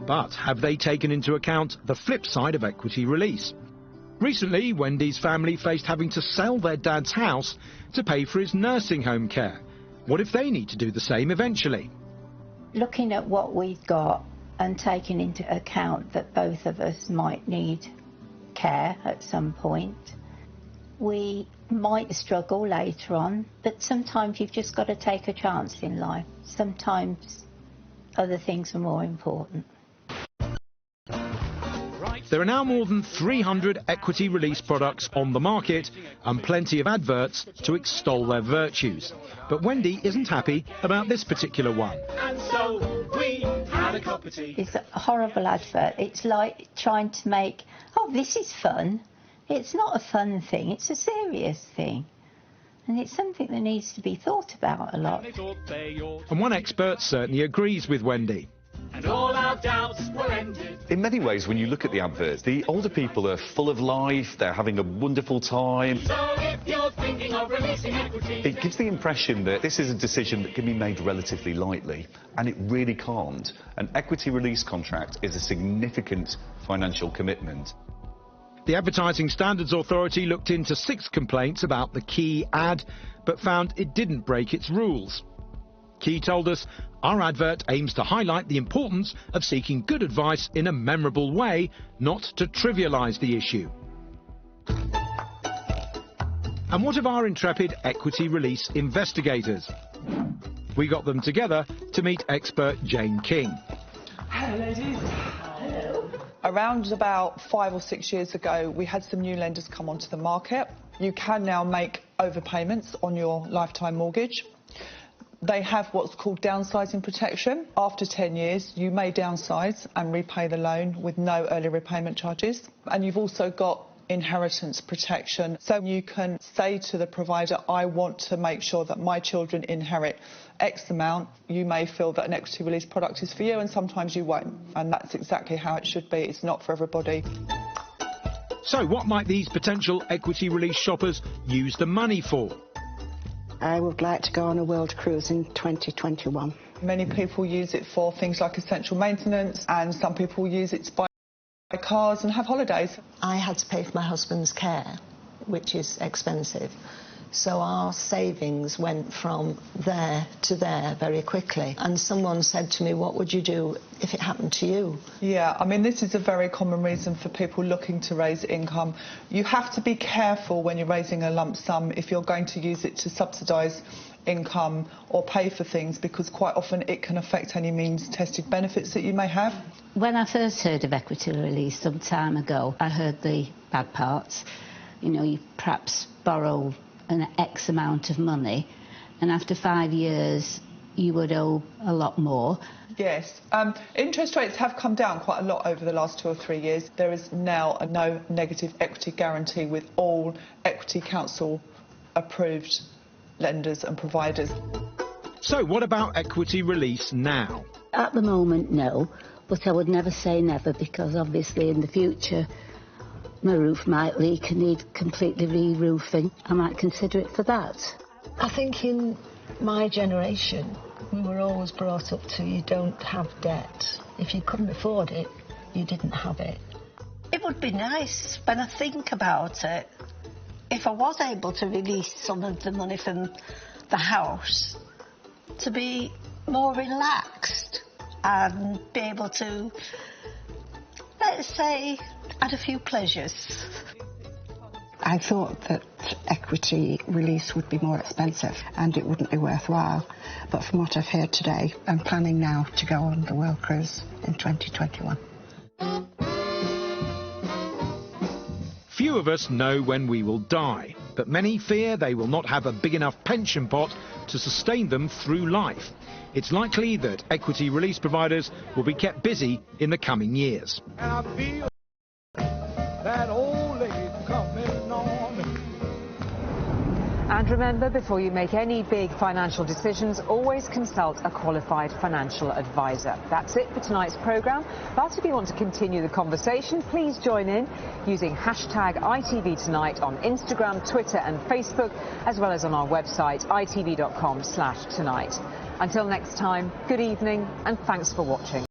But have they taken into account the flip side of equity release? Recently, Wendy's family faced having to sell their dad's house to pay for his nursing home care. What if they need to do the same eventually? Looking at what we've got and taking into account that both of us might need care at some point, we might struggle later on, but sometimes you've just got to take a chance in life. Sometimes other things are more important. There are now more than 300 equity release products on the market and plenty of adverts to extol their virtues. But Wendy isn't happy about this particular one. And so we had a cup of tea. It's a horrible advert. It's like trying to make, oh, this is fun. It's not a fun thing, it's a serious thing. And it's something that needs to be thought about a lot. And one expert certainly agrees with Wendy. And all our doubts were ended. In many ways, when you look at the adverts, the older people are full of life, they're having a wonderful time. So if you're thinking of releasing equity, It gives the impression that this is a decision that can be made relatively lightly, and it really can't. An equity release contract is a significant financial commitment. The Advertising Standards Authority looked into 6 complaints about the Key ad, but found it didn't break its rules. Key told us, our advert aims to highlight the importance of seeking good advice in a memorable way, not to trivialise the issue. And what of our intrepid equity release investigators? We got them together to meet expert Jane King. Hello, ladies. Hello. Around about 5 or 6 years ago, we had some new lenders come onto the market. You can now make overpayments on your lifetime mortgage. They have what's called downsizing protection. After 10 years, you may downsize and repay the loan with no early repayment charges. And you've also got inheritance protection. So you can say to the provider, I want to make sure that my children inherit X amount. You may feel that an equity release product is for you, and sometimes you won't. And that's exactly how it should be. It's not for everybody. So what might these potential equity release shoppers use the money for? I would like to go on a world cruise in 2021. Many people use it for things like essential maintenance, and some people use it to buy cars and have holidays. I had to pay for my husband's care, which is expensive. So our savings went from there to there very quickly. And someone said to me, what would you do if it happened to you? Yeah, I mean, this is a very common reason for people looking to raise income. You have to be careful when you're raising a lump sum if you're going to use it to subsidise income or pay for things, because quite often it can affect any means-tested benefits that you may have. When I first heard of equity release some time ago, I heard the bad parts. You know, you perhaps borrow an X amount of money, and after 5 years you would owe a lot more. Yes. Interest rates have come down quite a lot over the last 2 or 3 years. There is now a no negative equity guarantee with all Equity Council approved lenders and providers. So what about equity release now? At the moment, no, but I would never say never, because obviously in the future my roof might leak and need completely re-roofing. I might consider it for that. I think in my generation, we were always brought up to you don't have debt. If you couldn't afford it, you didn't have it. It would be nice, when I think about it, if I was able to release some of the money from the house, to be more relaxed and be able to, let's say, add a few pleasures. I thought that equity release would be more expensive and it wouldn't be worthwhile. But from what I've heard today, I'm planning now to go on the world cruise in 2021. Few of us know when we will die, but many fear they will not have a big enough pension pot to sustain them through life. It's likely that equity release providers will be kept busy in the coming years. and I feel that old lady coming on. And remember, before you make any big financial decisions, always consult a qualified financial advisor. That's it for tonight's programme. But if you want to continue the conversation, please join in using hashtag ITV Tonight on Instagram, Twitter and Facebook, as well as on our website itv.com/tonight. Until next time, good evening and thanks for watching.